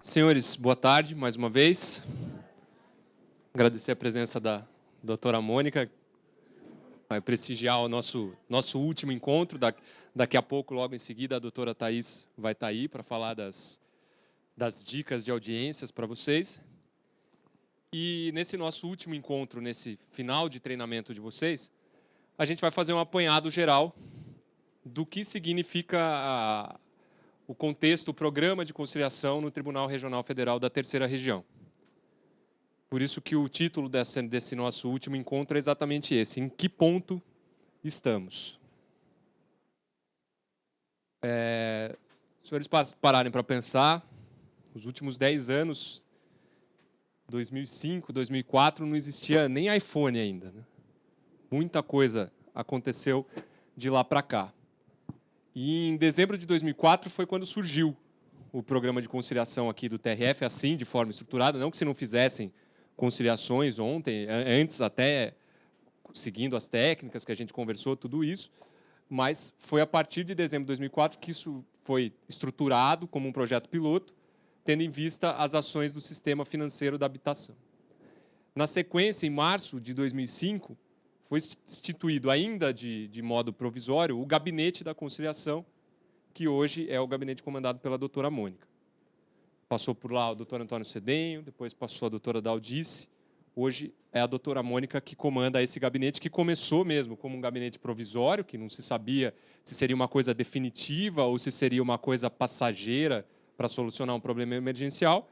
Senhores, boa tarde, mais uma vez. Agradecer a presença da doutora Mônica, vai prestigiar o nosso último encontro. Daqui a pouco, logo em seguida, a doutora Thaís vai estar aí para falar das dicas de audiências para vocês. E nesse nosso último encontro, nesse final de treinamento de vocês, a gente vai fazer um apanhado geral do que significa o contexto, o programa de conciliação no Tribunal Regional Federal da Terceira Região. Por isso que o título desse nosso último encontro é exatamente esse: em que ponto estamos? Os senhores pararem para pensar, os últimos 10 anos, 2005, 2004, não existia nem iPhone ainda, né? Muita coisa aconteceu de lá para cá. E em dezembro de 2004 foi quando surgiu o programa de conciliação aqui do TRF, assim, de forma estruturada. Não que se não fizessem conciliações antes até seguindo as técnicas que a gente conversou, tudo isso, mas foi a partir de dezembro de 2004 que isso foi estruturado como um projeto piloto, tendo em vista as ações do sistema financeiro da habitação. Na sequência, em março de 2005, foi instituído, ainda de modo provisório, o Gabinete da Conciliação, que hoje é o gabinete comandado pela doutora Mônica. Passou por lá o doutor Antônio Cedenho, depois passou a doutora Daldice. Hoje é a doutora Mônica que comanda esse gabinete, que começou mesmo como um gabinete provisório, que não se sabia se seria uma coisa definitiva ou se seria uma coisa passageira para solucionar um problema emergencial,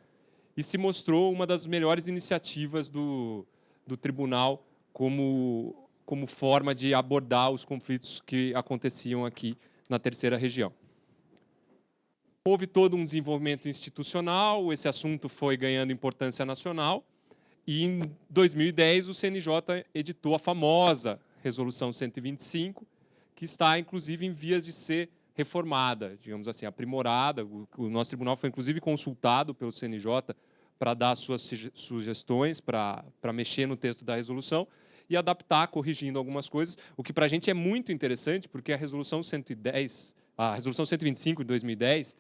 e se mostrou uma das melhores iniciativas do tribunal como forma de abordar os conflitos que aconteciam aqui na Terceira Região. Houve todo um desenvolvimento institucional, esse assunto foi ganhando importância nacional, e em 2010 o CNJ editou a famosa Resolução 125, que está, inclusive, em vias de ser reformada, digamos assim, aprimorada. O nosso tribunal foi, inclusive, consultado pelo CNJ para dar suas sugestões, para mexer no texto da resolução, e adaptar, corrigindo algumas coisas, o que para a gente é muito interessante, porque a Resolução 125 de 2010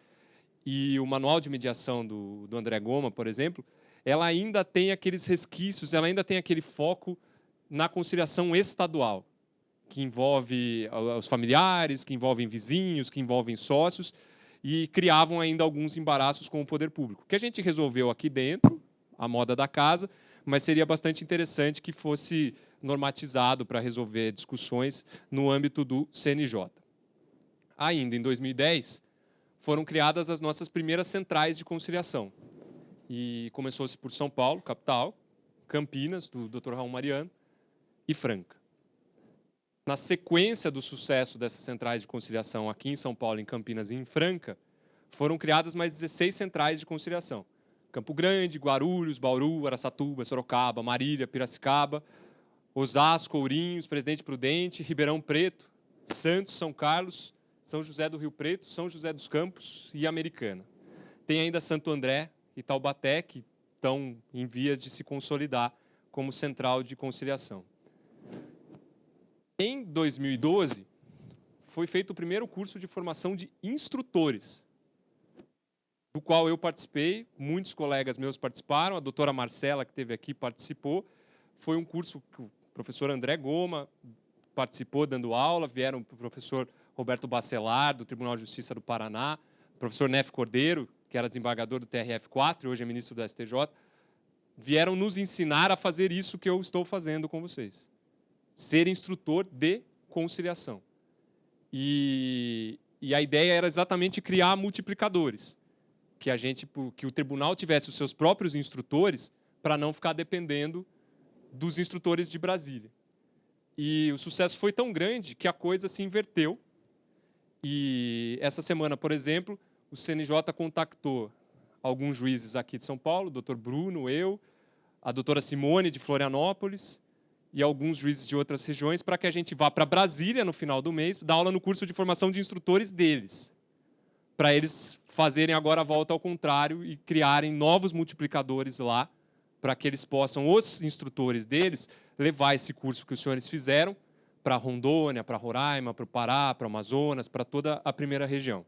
e o Manual de Mediação do André Goma, por exemplo, ela ainda tem aqueles resquícios, ela ainda tem aquele foco na conciliação estadual, que envolve os familiares, que envolvem vizinhos, que envolvem sócios, e criavam ainda alguns embaraços com o poder público, que a gente resolveu aqui dentro, a moda da casa, mas seria bastante interessante que fosse normatizado para resolver discussões no âmbito do CNJ. Ainda em 2010, foram criadas as nossas primeiras centrais de conciliação. E começou-se por São Paulo, capital, Campinas, do Dr. Raul Mariano, e Franca. Na sequência do sucesso dessas centrais de conciliação aqui em São Paulo, em Campinas e em Franca, foram criadas mais 16 centrais de conciliação. Campo Grande, Guarulhos, Bauru, Araçatuba, Sorocaba, Marília, Piracicaba, Osasco, Ourinhos, Presidente Prudente, Ribeirão Preto, Santos, São Carlos, São José do Rio Preto, São José dos Campos e Americana. Tem ainda Santo André e Taubaté, que estão em vias de se consolidar como central de conciliação. Em 2012, foi feito o primeiro curso de formação de instrutores, do qual eu participei, muitos colegas meus participaram, a doutora Marcela, que esteve aqui, participou. Foi um curso que o professor André Goma participou dando aula, vieram o professor Roberto Bacelar, do Tribunal de Justiça do Paraná, o professor Nef Cordeiro, que era desembargador do TRF4 e hoje é ministro do STJ, vieram nos ensinar a fazer isso que eu estou fazendo com vocês. Ser instrutor de conciliação. E a ideia era exatamente criar multiplicadores, que o tribunal tivesse os seus próprios instrutores para não ficar dependendo dos instrutores de Brasília. E o sucesso foi tão grande que a coisa se inverteu. E essa semana, por exemplo, o CNJ contactou alguns juízes aqui de São Paulo, o doutor Bruno, eu, a doutora Simone, de Florianópolis, e alguns juízes de outras regiões, para que a gente vá para Brasília no final do mês, dar aula no curso de formação de instrutores deles, para eles fazerem agora a volta ao contrário e criarem novos multiplicadores lá, para que eles possam, os instrutores deles, levar esse curso que os senhores fizeram para Rondônia, para Roraima, para o Pará, para o Amazonas, para toda a primeira região.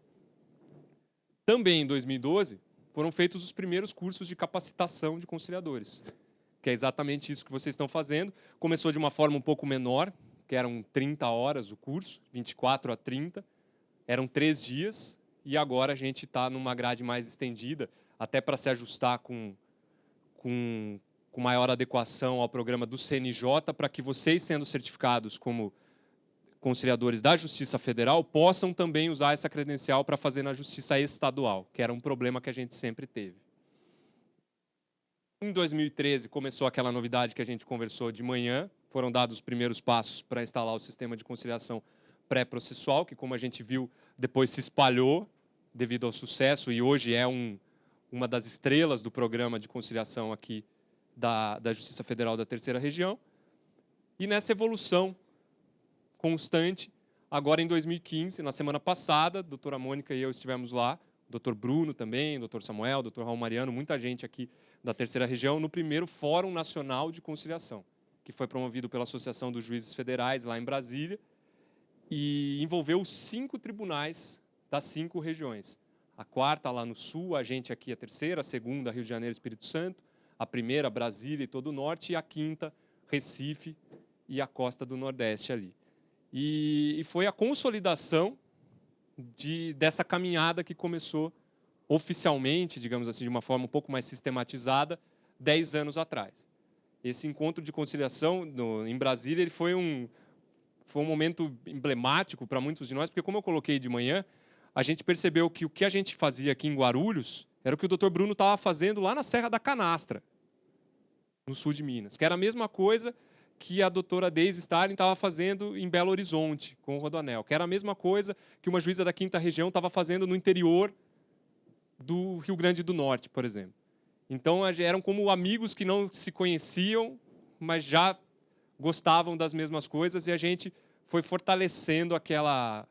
Também em 2012, foram feitos os primeiros cursos de capacitação de conciliadores, que é exatamente isso que vocês estão fazendo. Começou de uma forma um pouco menor, que eram 30 horas o curso, 24 a 30, eram 3 dias, e agora a gente está numa grade mais estendida, até para se ajustar com maior adequação ao programa do CNJ, para que vocês, sendo certificados como conciliadores da Justiça Federal, possam também usar essa credencial para fazer na Justiça Estadual, que era um problema que a gente sempre teve. Em 2013, começou aquela novidade que a gente conversou de manhã, foram dados os primeiros passos para instalar o sistema de conciliação pré-processual, que, como a gente viu, depois se espalhou devido ao sucesso, e hoje é uma das estrelas do programa de conciliação aqui da Justiça Federal da Terceira Região. E nessa evolução constante, agora em 2015, na semana passada, a doutora Mônica e eu estivemos lá, o doutor Bruno também, o doutor Samuel, o doutor Raul Mariano, muita gente aqui da Terceira Região, no primeiro Fórum Nacional de Conciliação, que foi promovido pela Associação dos Juízes Federais, lá em Brasília, e envolveu 5 tribunais das 5 regiões. A quarta, lá no Sul, a gente aqui a terceira, a segunda, Rio de Janeiro e Espírito Santo, a primeira, Brasília e todo o Norte, e a quinta, Recife e a costa do Nordeste ali. E foi a consolidação dessa caminhada que começou oficialmente, digamos assim, de uma forma um pouco mais sistematizada, 10 anos atrás. Esse encontro de conciliação em Brasília ele foi um momento emblemático para muitos de nós, porque, como eu coloquei de manhã, a gente percebeu que o que a gente fazia aqui em Guarulhos era o que o doutor Bruno estava fazendo lá na Serra da Canastra, no sul de Minas, que era a mesma coisa que a doutora Deise Starling estava fazendo em Belo Horizonte, com o Rodoanel, que era a mesma coisa que uma juíza da 5ª Região estava fazendo no interior do Rio Grande do Norte, por exemplo. Então, eram como amigos que não se conheciam, mas já gostavam das mesmas coisas, e a gente foi fortalecendo aquelas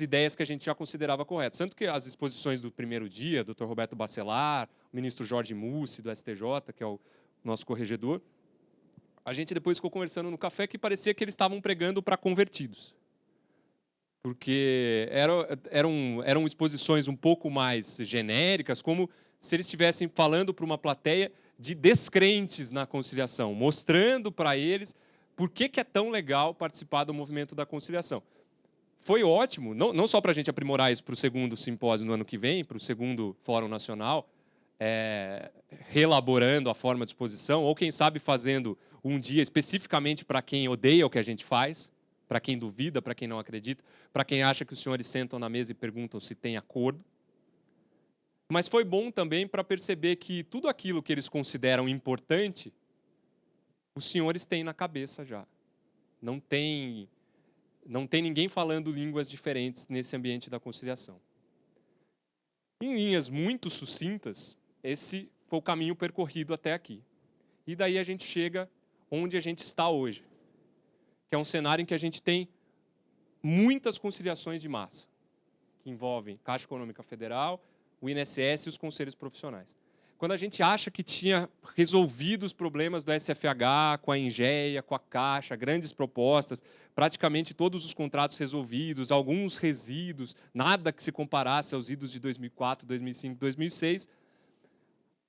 ideias que a gente já considerava corretas. Tanto que as exposições do primeiro dia, Dr. Roberto Bacelar, o ministro Jorge Mussi, do STJ, que é o nosso corregedor, a gente depois ficou conversando no café que parecia que eles estavam pregando para convertidos. Porque eram exposições um pouco mais genéricas, como se eles estivessem falando para uma plateia de descrentes na conciliação, mostrando para eles por que é tão legal participar do movimento da conciliação. Foi ótimo, não só para a gente aprimorar isso para o segundo simpósio no ano que vem, para o segundo Fórum Nacional, reelaborando a forma de exposição, ou quem sabe fazendo um dia especificamente para quem odeia o que a gente faz, para quem duvida, para quem não acredita, para quem acha que os senhores sentam na mesa e perguntam se tem acordo. Mas foi bom também para perceber que tudo aquilo que eles consideram importante, os senhores têm na cabeça já. Não tem ninguém falando línguas diferentes nesse ambiente da conciliação. Em linhas muito sucintas, esse foi o caminho percorrido até aqui. E daí a gente chega onde a gente está hoje, que é um cenário em que a gente tem muitas conciliações de massa, que envolvem Caixa Econômica Federal, o INSS e os conselhos profissionais. Quando a gente acha que tinha resolvido os problemas do SFH, com a Engea, com a Caixa, grandes propostas, praticamente todos os contratos resolvidos, alguns resíduos, nada que se comparasse aos idos de 2004, 2005, 2006,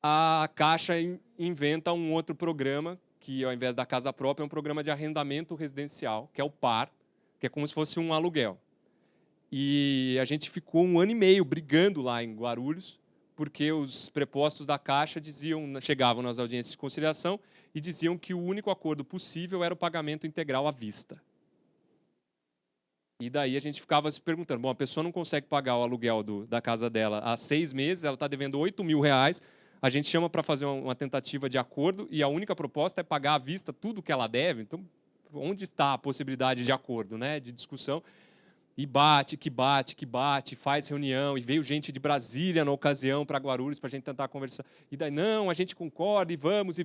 a Caixa inventa um outro programa, que ao invés da casa própria é um programa de arrendamento residencial, que é o PAR, que é como se fosse um aluguel. E a gente ficou 1 ano e meio brigando lá em Guarulhos, porque os prepostos da Caixa chegavam nas audiências de conciliação e diziam que o único acordo possível era o pagamento integral à vista. E daí a gente ficava se perguntando, bom, a pessoa não consegue pagar o aluguel da casa dela há 6 meses, ela está devendo R$8.000, a gente chama para fazer uma tentativa de acordo e a única proposta é pagar à vista tudo que ela deve. Então, onde está a possibilidade de acordo, né, de discussão? E bate, faz reunião, e veio gente de Brasília na ocasião para Guarulhos para a gente tentar conversar. E daí, não, a gente concorda, e vamos.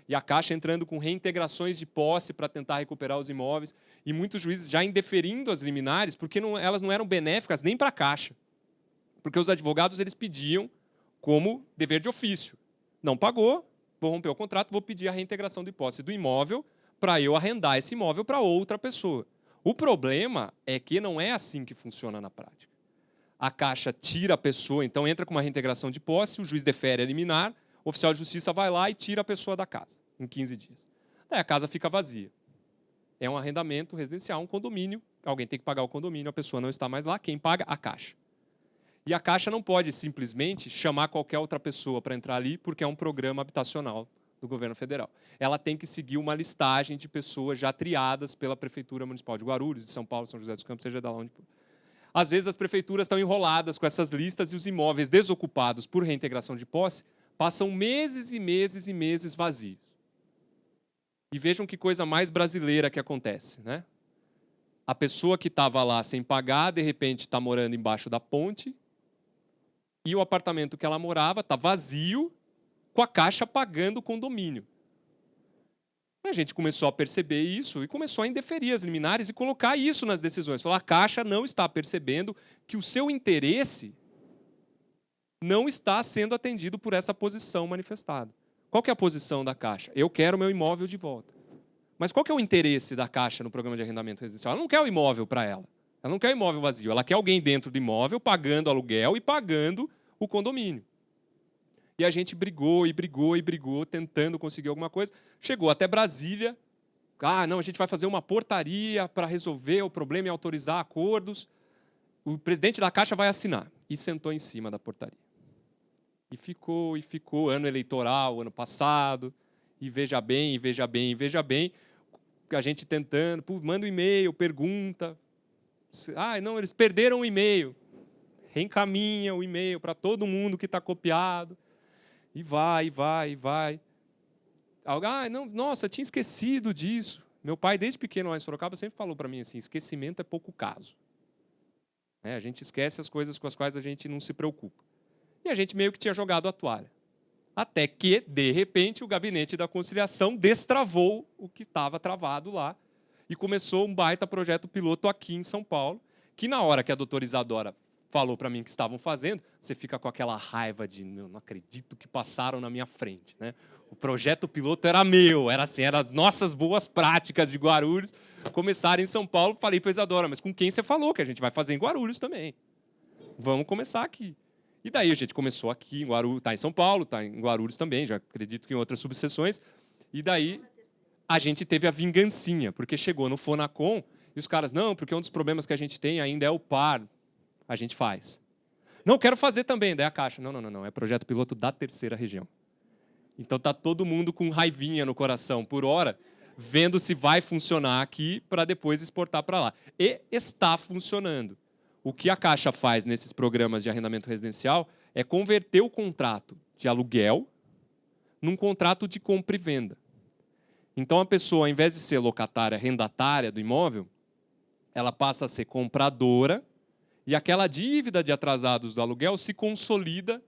E a Caixa entrando com reintegrações de posse para tentar recuperar os imóveis, e muitos juízes já indeferindo as liminares, porque elas não eram benéficas nem para a Caixa. Porque os advogados eles pediam como dever de ofício. Não pagou, vou romper o contrato, vou pedir a reintegração de posse do imóvel para eu arrendar esse imóvel para outra pessoa. O problema é que não é assim que funciona na prática. A Caixa tira a pessoa, então entra com uma reintegração de posse, o juiz defere a liminar, o oficial de justiça vai lá e tira a pessoa da casa, em 15 dias. Daí a casa fica vazia. É um arrendamento residencial, um condomínio, alguém tem que pagar o condomínio, a pessoa não está mais lá, quem paga? A Caixa. E a Caixa não pode simplesmente chamar qualquer outra pessoa para entrar ali, porque é um programa habitacional do governo federal. Ela tem que seguir uma listagem de pessoas já triadas pela Prefeitura Municipal de Guarulhos, de São Paulo, São José dos Campos, seja de lá onde for. Às vezes as prefeituras estão enroladas com essas listas e os imóveis desocupados por reintegração de posse passam meses e meses e meses vazios. E vejam que coisa mais brasileira que acontece, né? A pessoa que estava lá sem pagar, de repente está morando embaixo da ponte e o apartamento que ela morava está vazio, com a Caixa pagando o condomínio. A gente começou a perceber isso e começou a indeferir as liminares e colocar isso nas decisões. Falar, a Caixa não está percebendo que o seu interesse não está sendo atendido por essa posição manifestada. Qual que é a posição da Caixa? Eu quero meu imóvel de volta. Mas qual que é o interesse da Caixa no programa de arrendamento residencial? Ela não quer o imóvel para ela. Ela não quer o imóvel vazio. Ela quer alguém dentro do imóvel pagando aluguel e pagando o condomínio. E a gente brigou e brigou e brigou, tentando conseguir alguma coisa. Chegou até Brasília. Ah, não, a gente vai fazer uma portaria para resolver o problema e autorizar acordos. O presidente da Caixa vai assinar. E sentou em cima da portaria. E ficou, ano eleitoral, ano passado. E veja bem, e veja bem, e veja bem. A gente tentando, manda um e-mail, pergunta. Ah, não, eles perderam o e-mail. Reencaminha o e-mail para todo mundo que está copiado. E vai, e vai, e vai. Ah, não, nossa, tinha esquecido disso. Meu pai, desde pequeno lá em Sorocaba, sempre falou para mim assim, esquecimento é pouco caso. A gente esquece as coisas com as quais a gente não se preocupa. E a gente meio que tinha jogado a toalha. Até que, de repente, o Gabinete da Conciliação destravou o que estava travado lá e começou um baita projeto piloto aqui em São Paulo, que na hora que a doutora Isadora falou para mim que estavam fazendo, você fica com aquela raiva de não acredito que passaram na minha frente, né? O projeto piloto era meu, era assim, eram as nossas boas práticas de Guarulhos. Começaram em São Paulo, falei para a Isadora, mas com quem você falou que a gente vai fazer em Guarulhos também? Vamos começar aqui. E daí a gente começou aqui em Guarulhos, está em São Paulo, está em Guarulhos também, já acredito que em outras subseções. E daí a gente teve a vingancinha, porque chegou no Fonacom e os caras, não, porque um dos problemas que a gente tem ainda é o par. A gente faz. Não, quero fazer também. Daí a Caixa, não, é projeto piloto da terceira região. Então está todo mundo com raivinha no coração por hora, vendo se vai funcionar aqui para depois exportar para lá. E está funcionando. O que a Caixa faz nesses programas de arrendamento residencial é converter o contrato de aluguel num contrato de compra e venda. Então a pessoa, ao invés de ser locatária, arrendatária do imóvel, ela passa a ser compradora e aquela dívida de atrasados do aluguel se consolida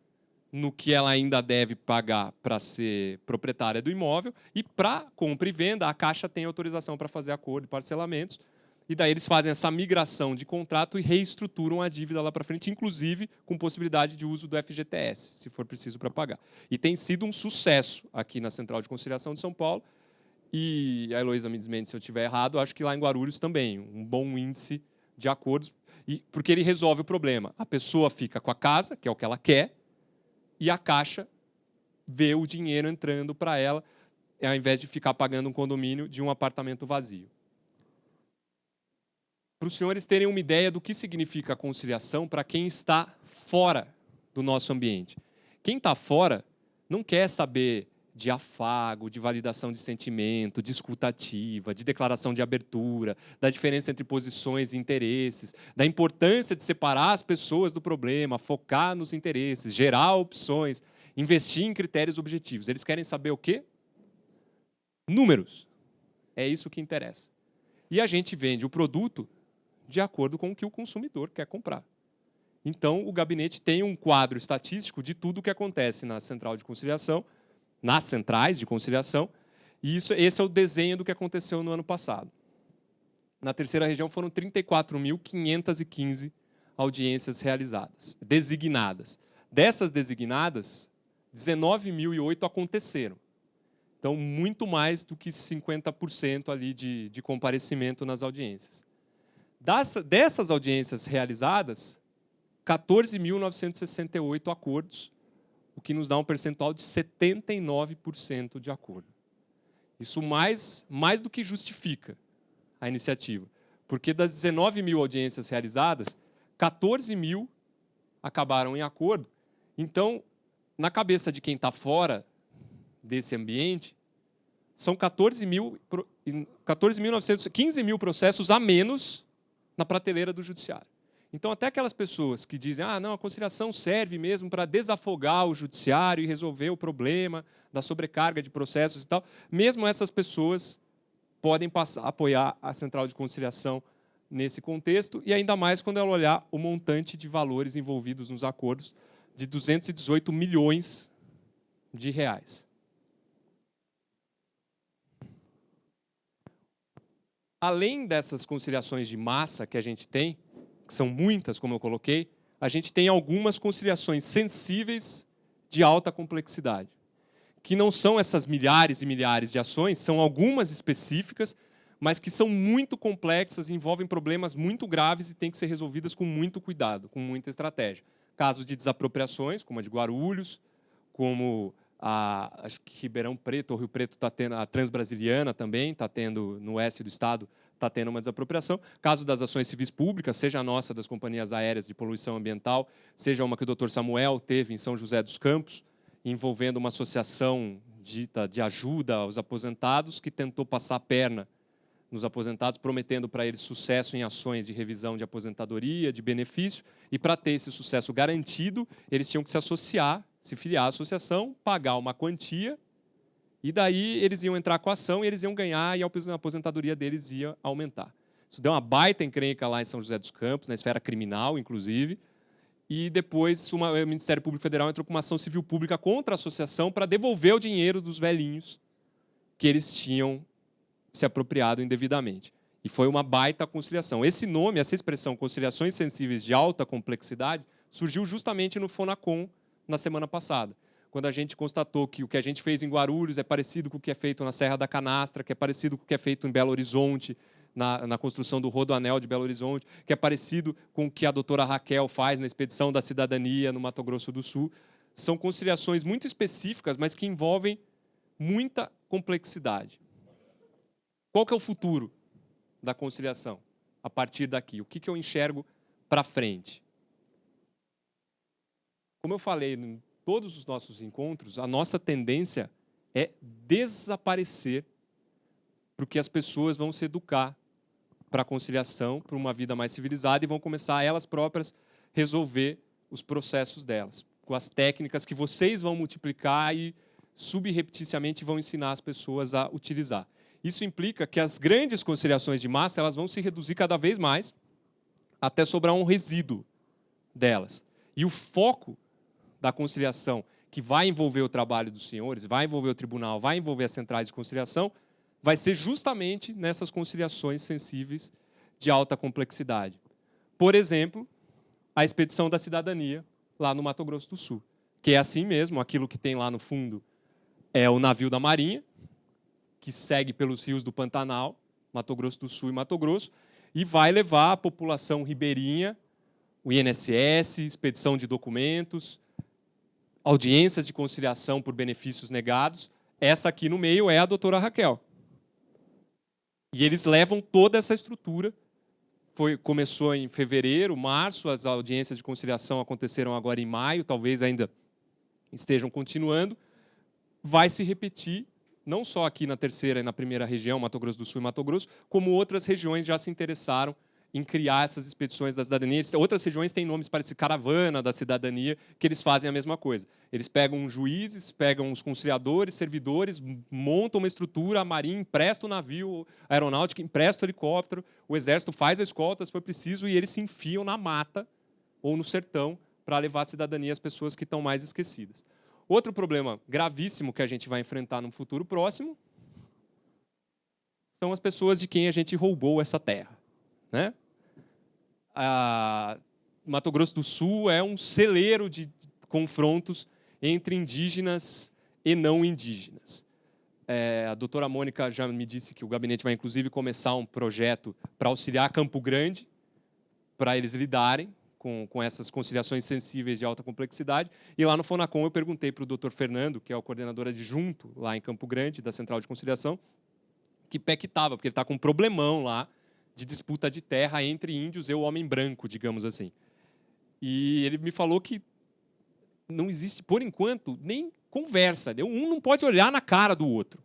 no que ela ainda deve pagar para ser proprietária do imóvel e para compra e venda a Caixa tem autorização para fazer acordo de parcelamentos e daí eles fazem essa migração de contrato e reestruturam a dívida lá para frente, inclusive com possibilidade de uso do FGTS, se for preciso para pagar. E tem sido um sucesso aqui na Central de Conciliação de São Paulo e a Heloísa me desmente se eu estiver errado, acho que lá em Guarulhos também, um bom índice de acordos, porque ele resolve o problema. A pessoa fica com a casa, que é o que ela quer, e a Caixa vê o dinheiro entrando para ela, ao invés de ficar pagando um condomínio de um apartamento vazio. Para os senhores terem uma ideia do que significa a conciliação para quem está fora do nosso ambiente. Quem está fora não quer saber de afago, de validação de sentimento, de escutativa, de declaração de abertura, da diferença entre posições e interesses, da importância de separar as pessoas do problema, focar nos interesses, gerar opções, investir em critérios objetivos. Eles querem saber o quê? Números. É isso que interessa. E a gente vende o produto de acordo com o que o consumidor quer comprar. Então, o gabinete tem um quadro estatístico de tudo o que acontece na central de conciliação, nas centrais de conciliação, e esse é o desenho do que aconteceu no ano passado. Na terceira região foram 34.515 audiências realizadas, designadas. Dessas designadas, 19.008 aconteceram. Então, muito mais do que 50% ali de comparecimento nas audiências. Dessas audiências realizadas, 14.968 acordos, o que nos dá um percentual de 79% de acordo. Isso mais do que justifica a iniciativa, porque das 19 mil audiências realizadas, 14 mil acabaram em acordo. Então, na cabeça de quem está fora desse ambiente, são 15 mil processos a menos na prateleira do judiciário. Então, até aquelas pessoas que dizem não, a conciliação serve mesmo para desafogar o judiciário e resolver o problema da sobrecarga de processos e tal, mesmo essas pessoas podem passar a apoiar a Central de Conciliação nesse contexto, e ainda mais quando ela olhar o montante de valores envolvidos nos acordos de 218 milhões de reais. Além dessas conciliações de massa que a gente tem, que são muitas, como eu coloquei, a gente tem algumas conciliações sensíveis de alta complexidade, que não são essas milhares e milhares de ações, são algumas específicas, mas que são muito complexas, envolvem problemas muito graves e têm que ser resolvidas com muito cuidado, com muita estratégia. Casos de desapropriações, como a de Guarulhos, como acho que Ribeirão Preto, ou Rio Preto está tendo, a Transbrasiliana também está tendo, no oeste do estado, está tendo uma desapropriação. Caso das ações civis públicas, seja a nossa das companhias aéreas de poluição ambiental, seja uma que o Dr. Samuel teve em São José dos Campos, envolvendo uma associação dita de ajuda aos aposentados, que tentou passar a perna nos aposentados, prometendo para eles sucesso em ações de revisão de aposentadoria, de benefício, e para ter esse sucesso garantido, eles tinham que se associar, se filiar à associação, pagar uma quantia, e daí eles iam entrar com a ação e eles iam ganhar e a aposentadoria deles ia aumentar. Isso deu uma baita encrenca lá em São José dos Campos, na esfera criminal, inclusive, e depois o Ministério Público Federal entrou com uma ação civil pública contra a associação para devolver o dinheiro dos velhinhos que eles tinham se apropriado indevidamente. E foi uma baita conciliação. Esse nome, essa expressão, conciliações sensíveis de alta complexidade, surgiu justamente no Fonacom na semana passada, quando a gente constatou que o que a gente fez em Guarulhos é parecido com o que é feito na Serra da Canastra, que é parecido com o que é feito em Belo Horizonte, na construção do Rodoanel de Belo Horizonte, que é parecido com o que a doutora Raquel faz na Expedição da Cidadania no Mato Grosso do Sul. São conciliações muito específicas, mas que envolvem muita complexidade. Qual que é o futuro da conciliação a partir daqui? O que eu enxergo para frente? Como eu falei em todos os nossos encontros, a nossa tendência é desaparecer, porque as pessoas vão se educar para a conciliação, para uma vida mais civilizada, e vão começar elas próprias resolver os processos delas, com as técnicas que vocês vão multiplicar e subrepticiamente vão ensinar as pessoas a utilizar. Isso implica que as grandes conciliações de massa elas vão se reduzir cada vez mais, até sobrar um resíduo delas. E o foco da conciliação, que vai envolver o trabalho dos senhores, vai envolver o tribunal, vai envolver as centrais de conciliação, vai ser justamente nessas conciliações sensíveis de alta complexidade. Por exemplo, a Expedição da Cidadania, lá no Mato Grosso do Sul, que é assim mesmo, aquilo que tem lá no fundo é o navio da Marinha, que segue pelos rios do Pantanal, Mato Grosso do Sul e Mato Grosso, e vai levar a população ribeirinha, o INSS, expedição de documentos, audiências de conciliação por benefícios negados. Essa aqui no meio é a doutora Raquel. E eles levam toda essa estrutura. Começou em fevereiro, março, as audiências de conciliação aconteceram agora em maio, talvez ainda estejam continuando. Vai se repetir, não só aqui na terceira e na primeira região, Mato Grosso do Sul e Mato Grosso, como outras regiões já se interessaram em criar essas expedições da cidadania. Outras regiões têm nomes parecidos, Caravana da Cidadania, que eles fazem a mesma coisa. Eles pegam juízes, pegam os conciliadores, servidores, montam uma estrutura, a Marinha empresta o navio, a Aeronáutica empresta o helicóptero, o Exército faz a escolta, se for preciso, e eles se enfiam na mata ou no sertão para levar a cidadania às pessoas que estão mais esquecidas. Outro problema gravíssimo que a gente vai enfrentar no futuro próximo são as pessoas de quem a gente roubou essa terra, né? Mato Grosso do Sul é um celeiro de confrontos entre indígenas e não indígenas. A doutora Mônica já me disse que o gabinete vai, inclusive, começar um projeto para auxiliar Campo Grande, para eles lidarem com essas conciliações sensíveis de alta complexidade. E lá no Fonacom eu perguntei para o doutor Fernando, que é o coordenador adjunto lá em Campo Grande, da Central de Conciliação, que pé que estava, porque ele está com um problemão lá de disputa de terra entre índios e o homem branco, digamos assim. E ele me falou que não existe, por enquanto, nem conversa. Um não pode olhar na cara do outro.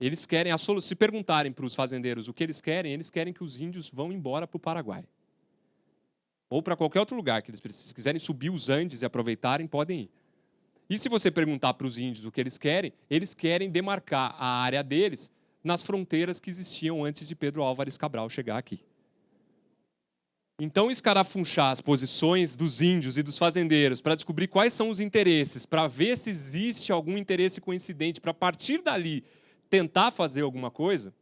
Eles querem, se perguntarem para os fazendeiros o que eles querem que os índios vão embora para o Paraguai. Ou para qualquer outro lugar que eles precisem. Se quiserem subir os Andes e aproveitarem, podem ir. E se você perguntar para os índios o que eles querem demarcar a área deles nas fronteiras que existiam antes de Pedro Álvares Cabral chegar aqui. Então, escarafunchar as posições dos índios e dos fazendeiros para descobrir quais são os interesses, para ver se existe algum interesse coincidente, para, a partir dali, tentar fazer alguma coisa,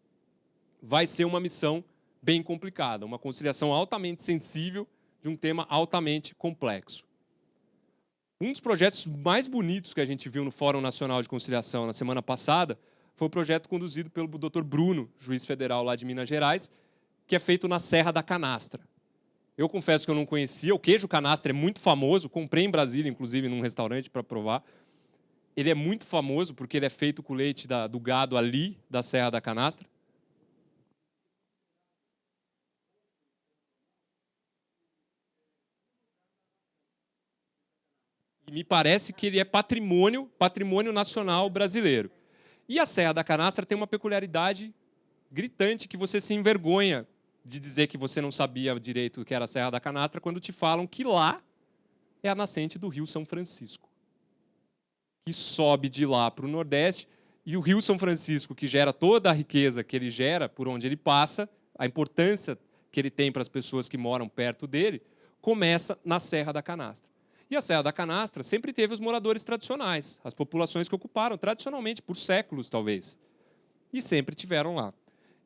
vai ser uma missão bem complicada, uma conciliação altamente sensível de um tema altamente complexo. Um dos projetos mais bonitos que a gente viu no Fórum Nacional de Conciliação na semana passada foi o projeto conduzido pelo Dr. Bruno, juiz federal lá de Minas Gerais, que é feito na Serra da Canastra. Eu confesso que eu não conhecia, o queijo canastra é muito famoso, comprei em Brasília, inclusive, num restaurante para provar. Ele é muito famoso porque ele é feito com leite do gado ali, da Serra da Canastra. E me parece que ele é patrimônio nacional brasileiro. E a Serra da Canastra tem uma peculiaridade gritante que você se envergonha de dizer que você não sabia direito o que era a Serra da Canastra quando te falam que lá é a nascente do Rio São Francisco, que sobe de lá para o Nordeste, e o Rio São Francisco, que gera toda a riqueza que ele gera por onde ele passa, a importância que ele tem para as pessoas que moram perto dele, começa na Serra da Canastra. E a Serra da Canastra sempre teve os moradores tradicionais, as populações que ocuparam tradicionalmente por séculos, talvez, e sempre tiveram lá.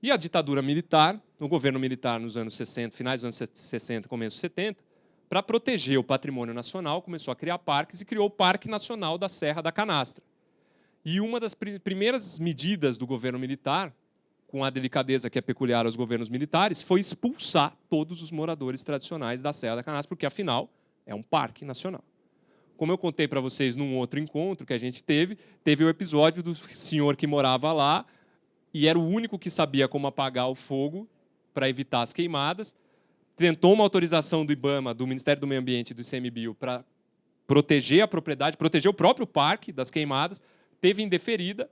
E a ditadura militar, o governo militar nos anos 60, finais dos anos 60, começo dos 70, para proteger o patrimônio nacional, começou a criar parques e criou o Parque Nacional da Serra da Canastra. E uma das primeiras medidas do governo militar, com a delicadeza que é peculiar aos governos militares, foi expulsar todos os moradores tradicionais da Serra da Canastra, porque, afinal, é um parque nacional. Como eu contei para vocês num outro encontro que a gente teve o episódio do senhor que morava lá, e era o único que sabia como apagar o fogo para evitar as queimadas, tentou uma autorização do IBAMA, do Ministério do Meio Ambiente e do ICMBio para proteger a propriedade, proteger o próprio parque das queimadas, teve indeferida,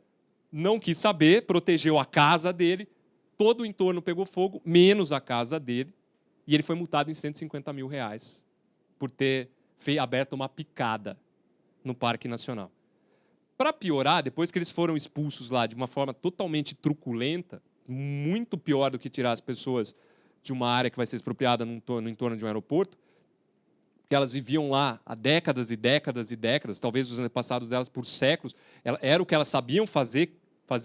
não quis saber, protegeu a casa dele, todo o entorno pegou fogo, menos a casa dele, e ele foi multado em R$150 mil por ter aberto uma picada no Parque Nacional. Para piorar, depois que eles foram expulsos lá de uma forma totalmente truculenta, muito pior do que tirar as pessoas de uma área que vai ser expropriada no entorno de um aeroporto, porque elas viviam lá há décadas e décadas e décadas, talvez os antepassados delas por séculos, era o que elas sabiam fazer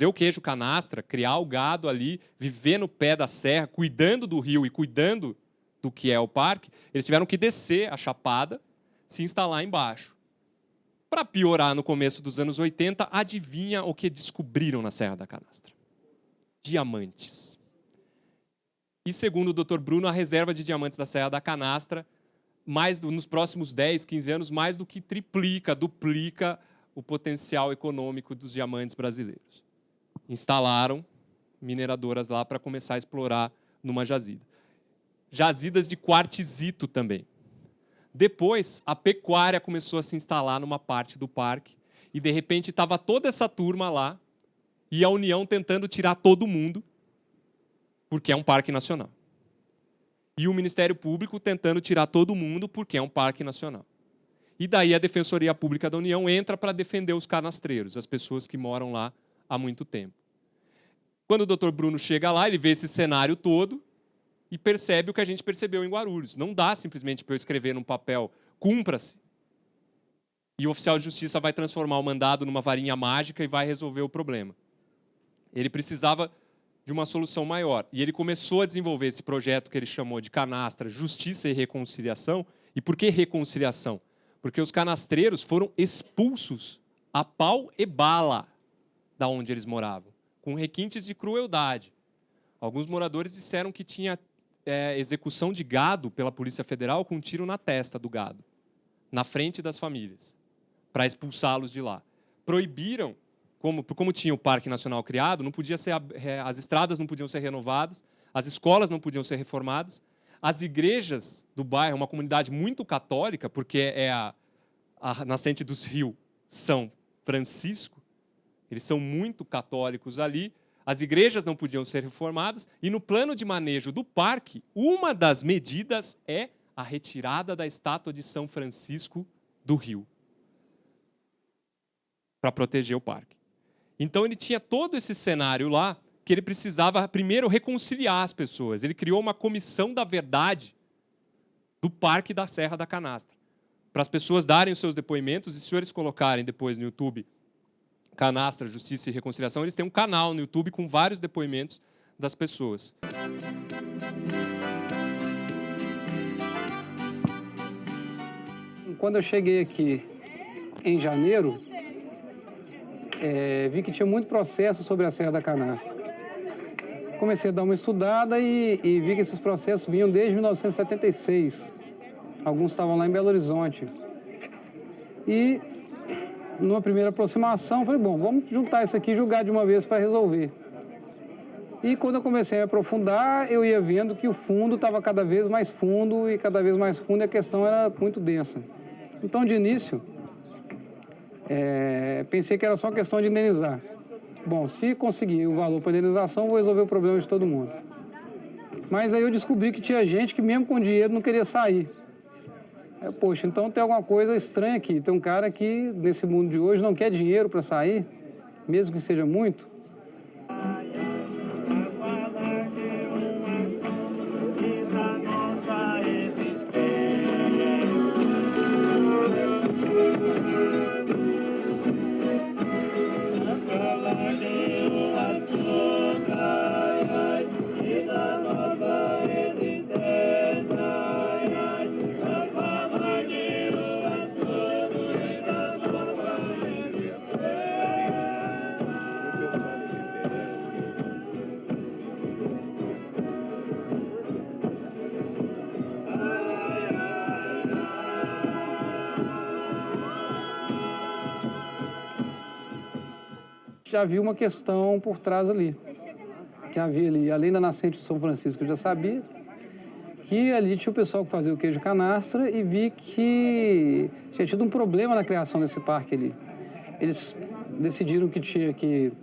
o queijo canastra, criar o gado ali, viver no pé da serra, cuidando do rio e cuidando do que é o parque. Eles tiveram que descer a chapada, se instalar embaixo. Para piorar, no começo dos anos 80, adivinha o que descobriram na Serra da Canastra? Diamantes. E, segundo o Dr. Bruno, a reserva de diamantes da Serra da Canastra, nos próximos 10, 15 anos, mais do que duplica o potencial econômico dos diamantes brasileiros. Instalaram mineradoras lá para começar a explorar numa jazida. Jazidas de quartzito também. Depois, a pecuária começou a se instalar numa parte do parque e, de repente, estava toda essa turma lá e a União tentando tirar todo mundo, porque é um parque nacional. E o Ministério Público tentando tirar todo mundo, porque é um parque nacional. E daí a Defensoria Pública da União entra para defender os canastreiros, as pessoas que moram lá há muito tempo. Quando o Dr. Bruno chega lá, ele vê esse cenário todo e percebe o que a gente percebeu em Guarulhos. Não dá simplesmente para eu escrever num papel, cumpra-se, e o oficial de justiça vai transformar o mandado numa varinha mágica e vai resolver o problema. Ele precisava de uma solução maior. E ele começou a desenvolver esse projeto que ele chamou de Canastra, Justiça e Reconciliação. E por que reconciliação? Porque os canastreiros foram expulsos a pau e bala da onde eles moravam, com requintes de crueldade. Alguns moradores disseram que tinha execução de gado pela Polícia Federal com um tiro na testa do gado, na frente das famílias, para expulsá-los de lá. Proibiram, como tinha o Parque Nacional criado, não podia ser, as estradas não podiam ser renovadas, as escolas não podiam ser reformadas, as igrejas do bairro, uma comunidade muito católica, porque é a nascente dos rios São Francisco, eles são muito católicos ali, as igrejas não podiam ser reformadas, e no plano de manejo do parque, uma das medidas é a retirada da estátua de São Francisco do rio, para proteger o parque. Então, ele tinha todo esse cenário lá, que ele precisava, primeiro, reconciliar as pessoas. Ele criou uma comissão da verdade do Parque da Serra da Canastra, para as pessoas darem os seus depoimentos, e se eles colocarem depois no YouTube Canastra, Justiça e Reconciliação, eles têm um canal no YouTube com vários depoimentos das pessoas. Quando eu cheguei aqui em janeiro, vi que tinha muito processo sobre a Serra da Canastra. Comecei a dar uma estudada e vi que esses processos vinham desde 1976. Alguns estavam lá em Belo Horizonte. E, numa primeira aproximação, falei, bom, vamos juntar isso aqui e julgar de uma vez para resolver. E quando eu comecei a me aprofundar, eu ia vendo que o fundo estava cada vez mais fundo e a questão era muito densa. Então, de início, pensei que era só questão de indenizar. Bom, se conseguir o valor para indenização, vou resolver o problema de todo mundo. Mas aí eu descobri que tinha gente que mesmo com dinheiro não queria sair. Poxa, então tem alguma coisa estranha aqui. Tem um cara que, nesse mundo de hoje, não quer dinheiro para sair, mesmo que seja muito. Já havia uma questão por trás ali, que havia ali, além da nascente de São Francisco, eu já sabia, que ali tinha o pessoal que fazia o queijo canastra e vi que tinha tido um problema na criação desse parque ali. Eles decidiram que tinha que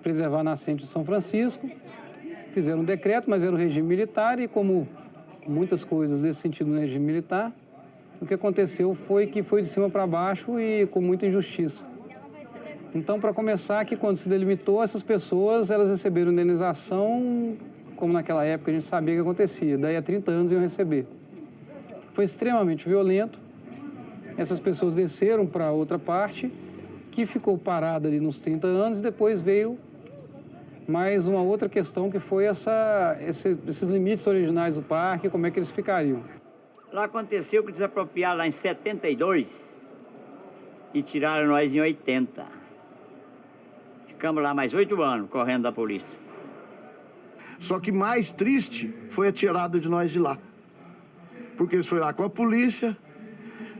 preservar a nascente de São Francisco, fizeram um decreto, mas era o regime militar e como muitas coisas nesse sentido no regime militar, o que aconteceu foi que foi de cima para baixo e com muita injustiça. Então, para começar, que quando se delimitou, essas pessoas, elas receberam indenização, como naquela época a gente sabia que acontecia, daí a 30 anos iam receber. Foi extremamente violento, essas pessoas desceram para outra parte, que ficou parada ali nos 30 anos, e depois veio mais uma outra questão, que foi esses limites originais do parque, como é que eles ficariam. Lá aconteceu que desapropriaram lá em 72 e tiraram nós em 80. Ficamos lá mais 8 anos, correndo da polícia. Só que mais triste foi a tirada de nós de lá. Porque eles foram lá com a polícia,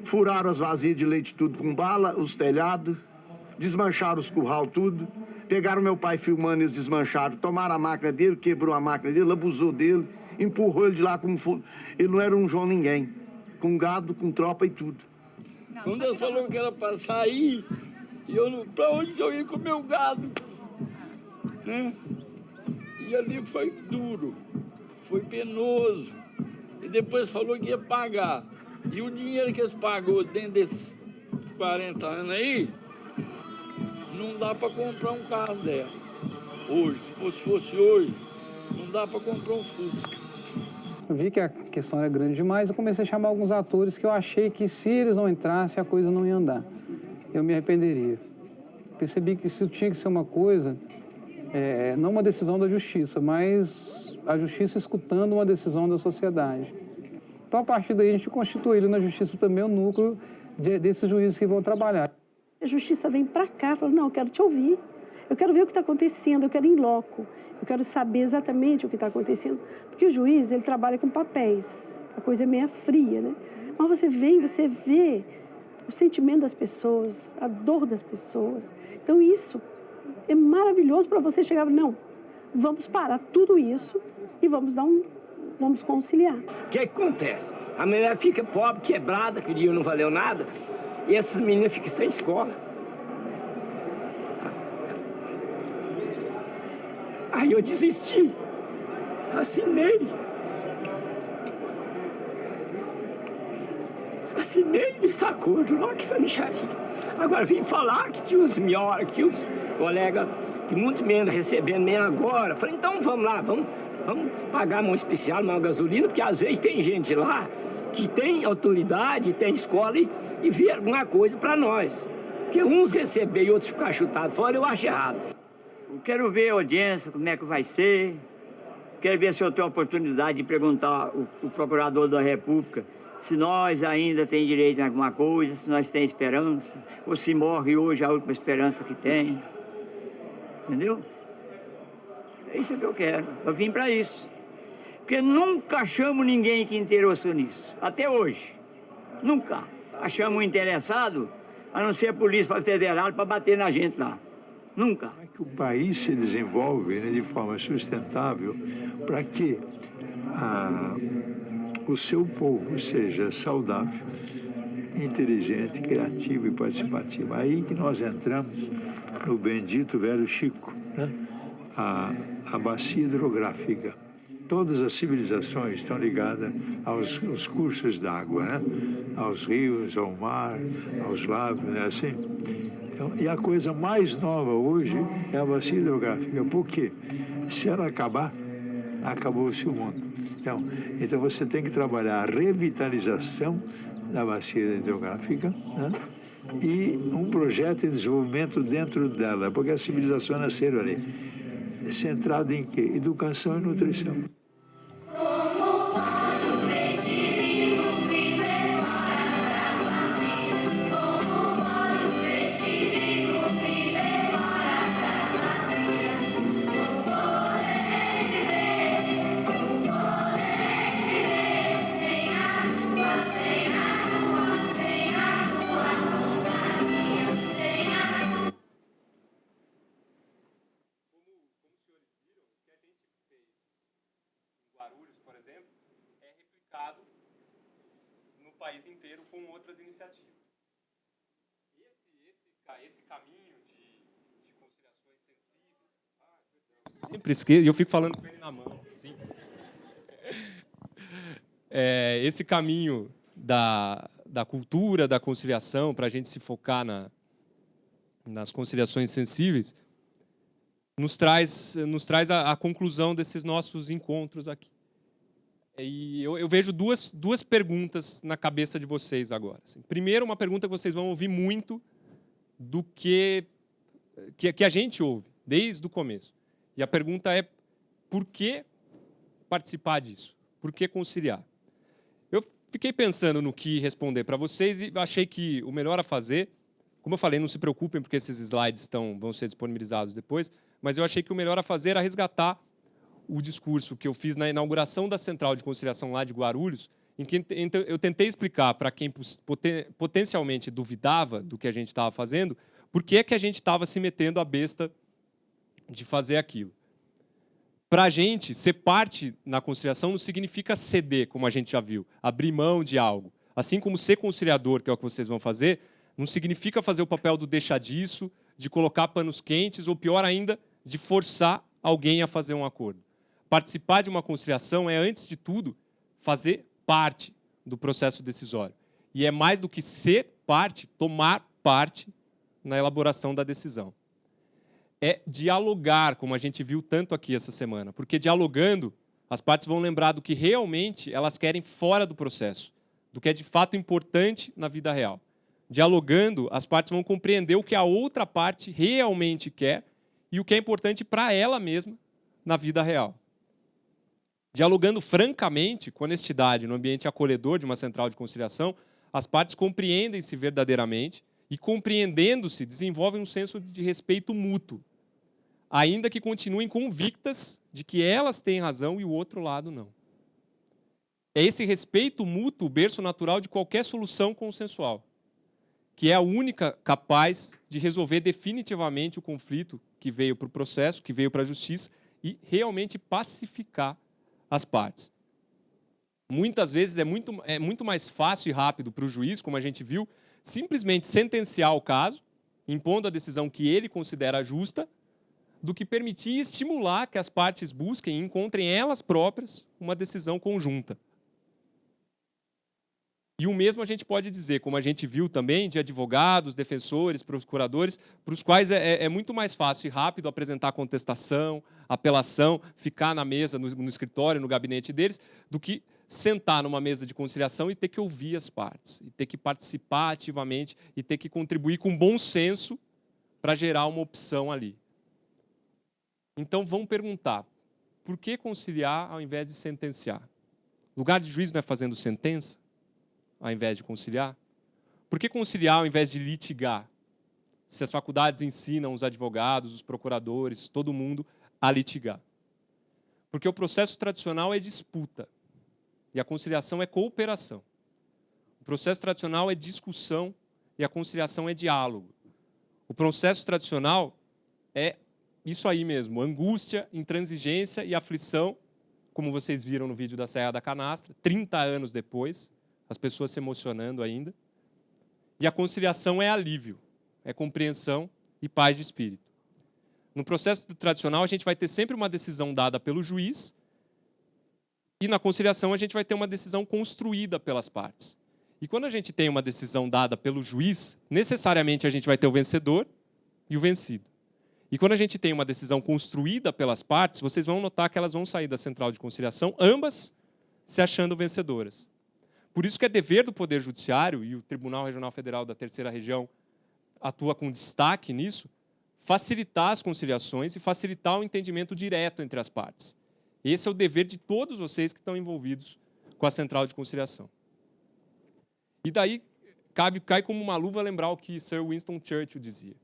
furaram as vasilhas de leite tudo com bala, os telhados, desmancharam os curral tudo, pegaram meu pai filmando, eles desmancharam, tomaram a máquina dele, quebrou a máquina dele, abusou dele, empurrou ele de lá como fosse. Ele não era um João ninguém, com gado, com tropa e tudo. Quando eles falaram que era para sair, e eu, para onde que eu ia com o meu gado? Né? E ali foi duro, foi penoso. E depois falou que ia pagar. E o dinheiro que eles pagou dentro desses 40 anos aí, não dá para comprar um carro zero. Hoje, se fosse hoje, não dá para comprar um Fusca. Eu vi que a questão era grande demais, eu comecei a chamar alguns atores que eu achei que se eles não entrassem, a coisa não ia andar. Eu me arrependeria. Percebi que isso tinha que ser uma coisa, não uma decisão da justiça, mas a justiça escutando uma decisão da sociedade. Então, a partir daí, a gente constituiu na justiça também o núcleo desses juízes que vão trabalhar. A justiça vem para cá, fala, não, eu quero te ouvir, Eu quero ver o que está acontecendo, eu quero ir em loco. Eu quero saber exatamente o que está acontecendo. Porque o juiz, ele trabalha com papéis. A coisa é meio fria, né? Mas você vem, você vê o sentimento das pessoas, a dor das pessoas. Então, isso é maravilhoso para você chegar e não, vamos parar tudo isso e vamos conciliar. O que acontece? A mulher fica pobre, quebrada, que o dinheiro não valeu nada, e essas meninas ficam sem escola. Aí eu desisti, assinei nesse acordo lá com essa mixaria. Agora vim falar que tinha uns melhores, que tinha uns colegas que muito menos recebendo nem agora. Falei, então vamos lá, vamos pagar mão especial, mão gasolina, porque às vezes tem gente lá que tem autoridade, tem escola e vê alguma coisa para nós. Porque uns receber e outros ficar chutados fora, eu acho errado. Eu quero ver a audiência, como é que vai ser. Quero ver se eu tenho a oportunidade de perguntar o procurador da República se nós ainda temos direito a alguma coisa, se nós temos esperança, ou se morre hoje a última esperança que tem. Entendeu? É isso que eu quero. Eu vim para isso. Porque nunca achamos ninguém que interessou nisso. Até hoje. Nunca achamos um interessado, a não ser a Polícia Federal, para bater na gente lá. Nunca. Para que o país se desenvolva, né, de forma sustentável, para que o seu povo seja saudável, inteligente, criativo e participativo. Aí que nós entramos no bendito velho Chico, né? A bacia hidrográfica. Todas as civilizações estão ligadas aos cursos d'água, né? Aos rios, ao mar, aos lagos, né? Assim. Então, e a coisa mais nova hoje é a bacia hidrográfica. Por quê? Se ela acabar, acabou-se o mundo. Então você tem que trabalhar a revitalização da bacia hidrográfica, né? E um projeto de desenvolvimento dentro dela, porque as civilizações nasceram ali. Centrado em quê? Educação e nutrição. No país inteiro com outras iniciativas. Esse caminho de conciliações sensíveis... sempre esqueço, e eu fico falando com ele na mão. Assim. Esse caminho da cultura da conciliação, para a gente se focar nas conciliações sensíveis, nos traz a conclusão desses nossos encontros aqui. E eu vejo duas perguntas na cabeça de vocês agora. Assim. Primeiro, uma pergunta que vocês vão ouvir muito do que a gente ouve, desde o começo. E a pergunta é, por que participar disso? Por que conciliar? Eu fiquei pensando no que responder para vocês e achei que o melhor a fazer, como eu falei, não se preocupem porque esses slides vão ser disponibilizados depois, mas eu achei que o melhor a fazer era resgatar o discurso que eu fiz na inauguração da Central de Conciliação lá de Guarulhos, em que eu tentei explicar para quem potencialmente duvidava do que a gente estava fazendo, por que a gente estava se metendo a besta de fazer aquilo. Para a gente, ser parte na conciliação não significa ceder, como a gente já viu, abrir mão de algo. Assim como ser conciliador, que é o que vocês vão fazer, não significa fazer o papel do deixar disso, de colocar panos quentes, ou pior ainda, de forçar alguém a fazer um acordo. Participar de uma conciliação é, antes de tudo, fazer parte do processo decisório. E é mais do que ser parte, tomar parte na elaboração da decisão. É dialogar, como a gente viu tanto aqui essa semana, porque dialogando, as partes vão lembrar do que realmente elas querem fora do processo, do que é de fato importante na vida real. Dialogando, as partes vão compreender o que a outra parte realmente quer e o que é importante para ela mesma na vida real. Dialogando francamente, com honestidade, no ambiente acolhedor de uma central de conciliação, as partes compreendem-se verdadeiramente e, compreendendo-se, desenvolvem um senso de respeito mútuo. ainda que continuem convictas de que elas têm razão e o outro lado não. É esse respeito mútuo o berço natural de qualquer solução consensual, que é a única capaz de resolver definitivamente o conflito que veio para o processo, que veio para a justiça, e realmente pacificar as partes. Muitas vezes é muito mais fácil e rápido para o juiz, como a gente viu, simplesmente sentenciar o caso, impondo a decisão que ele considera justa, do que permitir e estimular que as partes busquem e encontrem elas próprias uma decisão conjunta. E o mesmo a gente pode dizer, como a gente viu também, de advogados, defensores, procuradores, para os quais é muito mais fácil e rápido apresentar contestação, apelação, ficar na mesa, no escritório, no gabinete deles, do que sentar numa mesa de conciliação e ter que ouvir as partes, e ter que participar ativamente, e ter que contribuir com bom senso para gerar uma opção ali. Então, vão perguntar, por que conciliar ao invés de sentenciar? O lugar de juiz não é fazendo sentença, ao invés de conciliar? Por que conciliar ao invés de litigar? Se as faculdades ensinam os advogados, os procuradores, todo mundo a litigar. Porque o processo tradicional é disputa e a conciliação é cooperação. O processo tradicional é discussão e a conciliação é diálogo. O processo tradicional é isso aí mesmo, angústia, intransigência e aflição, como vocês viram no vídeo da Serra da Canastra, 30 anos depois, as pessoas se emocionando ainda. E a conciliação é alívio, é compreensão e paz de espírito. No processo tradicional, a gente vai ter sempre uma decisão dada pelo juiz, e na conciliação a gente vai ter uma decisão construída pelas partes. E quando a gente tem uma decisão dada pelo juiz, necessariamente a gente vai ter o vencedor e o vencido. E quando a gente tem uma decisão construída pelas partes, vocês vão notar que elas vão sair da central de conciliação, ambas se achando vencedoras. Por isso que é dever do Poder Judiciário, e o Tribunal Regional Federal da Terceira Região atua com destaque nisso, facilitar as conciliações e facilitar o entendimento direto entre as partes. Esse é o dever de todos vocês que estão envolvidos com a central de conciliação. E daí cai como uma luva lembrar o que Sir Winston Churchill dizia,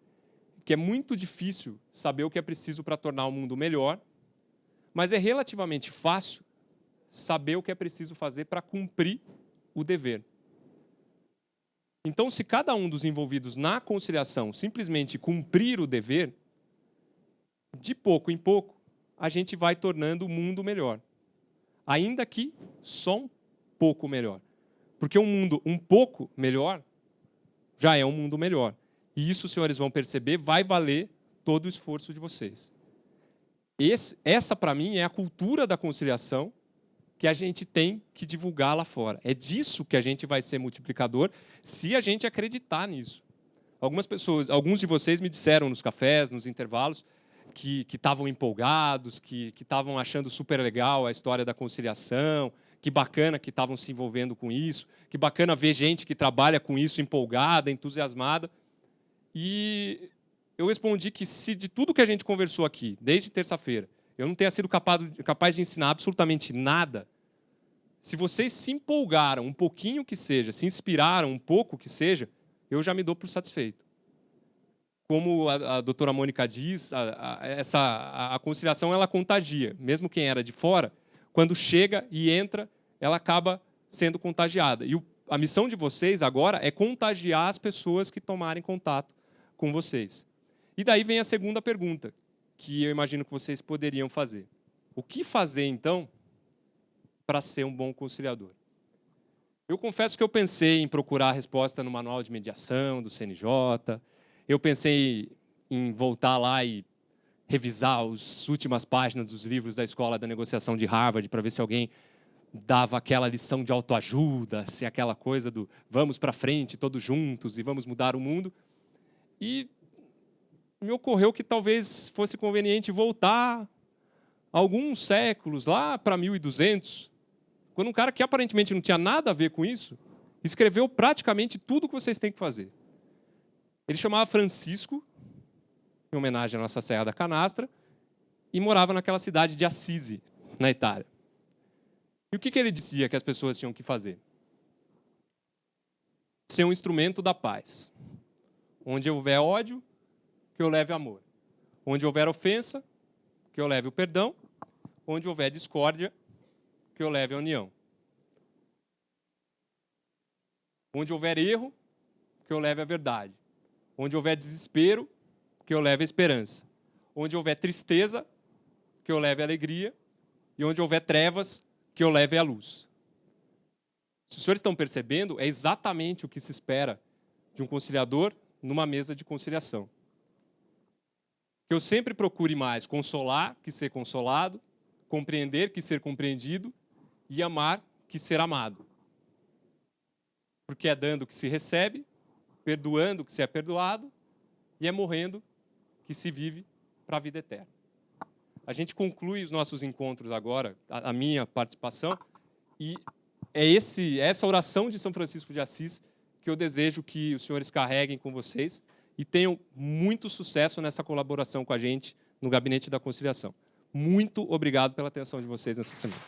que é muito difícil saber o que é preciso para tornar o mundo melhor, mas é relativamente fácil saber o que é preciso fazer para cumprir o dever. Então, se cada um dos envolvidos na conciliação simplesmente cumprir o dever, de pouco em pouco, a gente vai tornando o mundo melhor. Ainda que só um pouco melhor. Porque um mundo um pouco melhor já é um mundo melhor. E isso, senhores, vão perceber, vai valer todo o esforço de vocês. Essa, para mim, é a cultura da conciliação que a gente tem que divulgar lá fora. É disso que a gente vai ser multiplicador, se a gente acreditar nisso. Alguns de vocês me disseram nos cafés, nos intervalos, que estavam empolgados, que estavam achando super legal a história da conciliação, que bacana que estavam se envolvendo com isso, que bacana ver gente que trabalha com isso empolgada, entusiasmada. E eu respondi que se de tudo que a gente conversou aqui, desde terça-feira, eu não tenha sido capaz de ensinar absolutamente nada, se vocês se empolgaram um pouquinho que seja, se inspiraram um pouco que seja, eu já me dou por satisfeito. Como a doutora Mônica diz, a conciliação ela contagia. Mesmo quem era de fora, quando chega e entra, ela acaba sendo contagiada. E a missão de vocês agora é contagiar as pessoas que tomarem contato com vocês. E daí vem a segunda pergunta, que eu imagino que vocês poderiam fazer. O que fazer, então, para ser um bom conciliador? Eu confesso que eu pensei em procurar a resposta no manual de mediação do CNJ, eu pensei em voltar lá e revisar as últimas páginas dos livros da Escola da Negociação de Harvard para ver se alguém dava aquela lição de autoajuda, se aquela coisa do vamos para frente todos juntos e vamos mudar o mundo. E me ocorreu que talvez fosse conveniente voltar alguns séculos, lá para 1200, quando um cara que aparentemente não tinha nada a ver com isso, escreveu praticamente tudo o que vocês têm que fazer. Ele chamava Francisco, em homenagem à nossa Serra da Canastra, e morava naquela cidade de Assisi, na Itália. E o que ele dizia que as pessoas tinham que fazer? Ser um instrumento da paz. Onde houver ódio, que eu leve amor. Onde houver ofensa, que eu leve o perdão. Onde houver discórdia, que eu leve a união. Onde houver erro, que eu leve a verdade. Onde houver desespero, que eu leve a esperança. Onde houver tristeza, que eu leve a alegria. E onde houver trevas, que eu leve a luz. Se os senhores estão percebendo, é exatamente o que se espera de um conciliador numa mesa de conciliação. Que eu sempre procure mais consolar que ser consolado, compreender que ser compreendido e amar que ser amado. Porque é dando que se recebe, perdoando que se é perdoado e é morrendo que se vive para a vida eterna. A gente conclui os nossos encontros agora, a minha participação, e é essa oração de São Francisco de Assis que eu desejo que os senhores carreguem com vocês e tenham muito sucesso nessa colaboração com a gente no Gabinete da Conciliação. Muito obrigado pela atenção de vocês nessa semana.